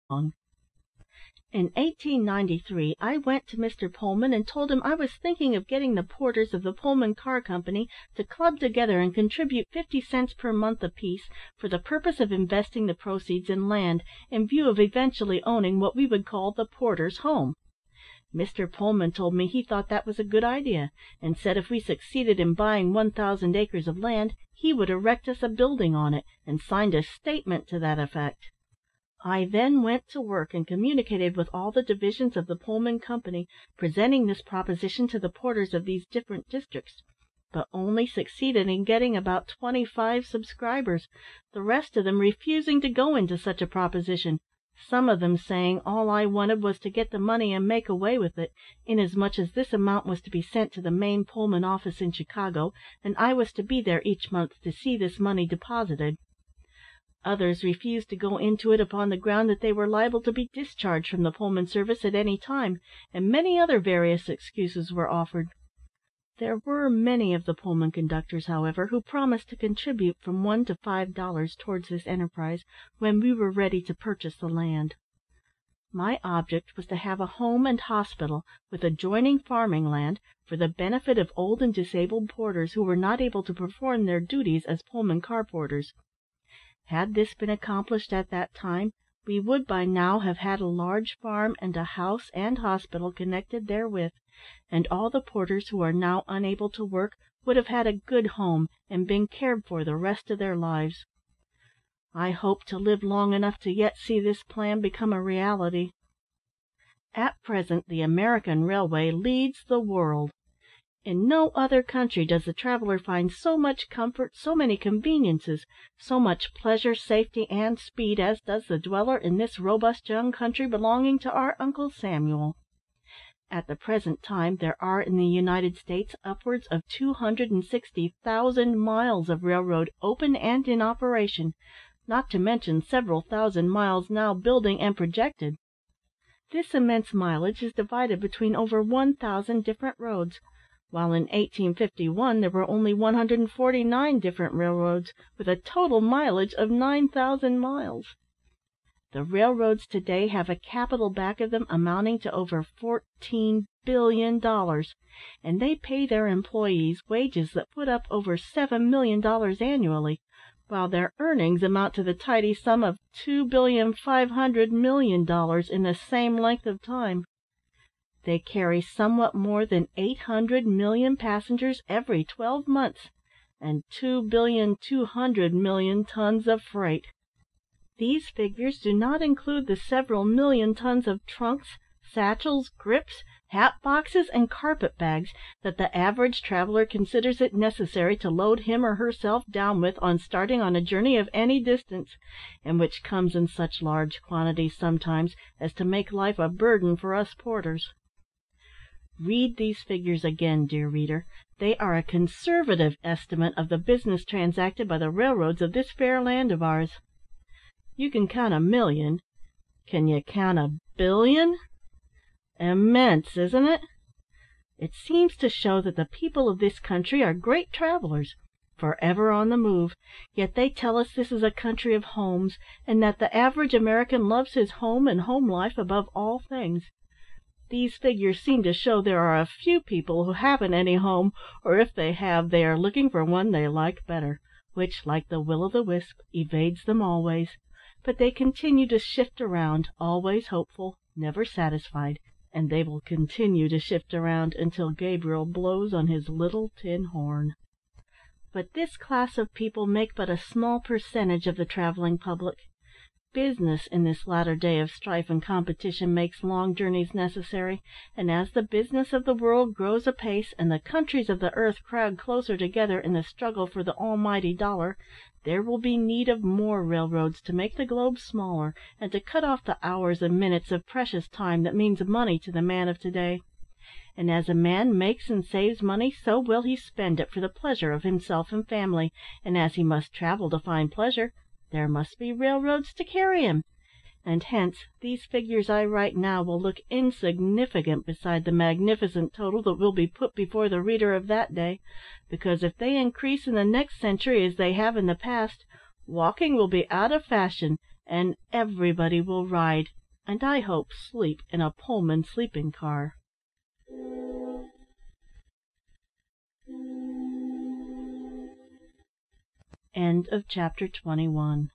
long. In 1893 I went to Mr. Pullman and told him I was thinking of getting the porters of the Pullman Car Company to club together and contribute 50 cents per month apiece for the purpose of investing the proceeds in land, in view of eventually owning what we would call the Porter's Home. Mr. Pullman told me he thought that was a good idea, and said if we succeeded in buying 1,000 acres of land, he would erect us a building on it, and signed a statement to that effect. I then went to work and communicated with all the divisions of the Pullman Company, presenting this proposition to the porters of these different districts, but only succeeded in getting about 25 subscribers, the rest of them refusing to go into such a proposition, some of them saying all I wanted was to get the money and make away with it, inasmuch as this amount was to be sent to the main Pullman office in Chicago, and I was to be there each month to see this money deposited. Others refused to go into it upon the ground that they were liable to be discharged from the Pullman service at any time, and many other various excuses were offered. There were many of the Pullman conductors, however, who promised to contribute from $1 to $5 towards this enterprise when we were ready to purchase the land. My object was to have a home and hospital, with adjoining farming land, for the benefit of old and disabled porters who were not able to perform their duties as Pullman car porters. Had this been accomplished at that time, we would by now have had a large farm and a house and hospital connected therewith, and all the porters who are now unable to work would have had a good home and been cared for the rest of their lives. I hope to live long enough to yet see this plan become a reality. At present the American railway leads the world. In no other country does the traveller find so much comfort, so many conveniences, so much pleasure, safety, and speed, as does the dweller in this robust young country belonging to our Uncle Samuel. At the present time there are in the United States upwards of 260,000 miles of railroad open and in operation, not to mention several thousand miles now building and projected. This immense mileage is divided between over 1,000 different roads, while in 1851 there were only 149 different railroads, with a total mileage of 9,000 miles. The railroads to-day have a capital back of them amounting to over $14 billion, and they pay their employees wages that put up over $7 million annually, while their earnings amount to the tidy sum of $2,500 million in the same length of time. They carry somewhat more than 800 million passengers every 12 months, and 2,200,000,000 tons of freight. These figures do not include the several million tons of trunks, satchels, grips, hat boxes, and carpet bags that the average traveller considers it necessary to load him or herself down with on starting on a journey of any distance, and which comes in such large quantities sometimes as to make life a burden for us porters. Read these figures again, dear reader. They are a conservative estimate of the business transacted by the railroads of this fair land of ours. You can count 1,000,000. Can you count 1,000,000,000? Immense, isn't it? It seems to show that the people of this country are great travellers, for ever on the move, yet they tell us this is a country of homes, and that the average American loves his home and home life above all things. These figures seem to show there are a few people who haven't any home, or if they have, they are looking for one they like better, which, like the will-o'-the-wisp, evades them always, but they continue to shift around, always hopeful, never satisfied, and they will continue to shift around until Gabriel blows on his little tin horn. But this class of people make but a small percentage of the travelling public. Business in this latter day of strife and competition makes long journeys necessary, and as the business of the world grows apace, and the countries of the earth crowd closer together in the struggle for the almighty dollar, there will be need of more railroads to make the globe smaller, and to cut off the hours and minutes of precious time that means money to the man of to-day. And as a man makes and saves money, so will he spend it for the pleasure of himself and family, and as he must travel to find pleasure, there must be railroads to carry him, and hence these figures I write now will look insignificant beside the magnificent total that will be put before the reader of that day, because if they increase in the next century as they have in the past, walking will be out of fashion, and everybody will ride, and I hope sleep, in a Pullman sleeping car. End of chapter 21.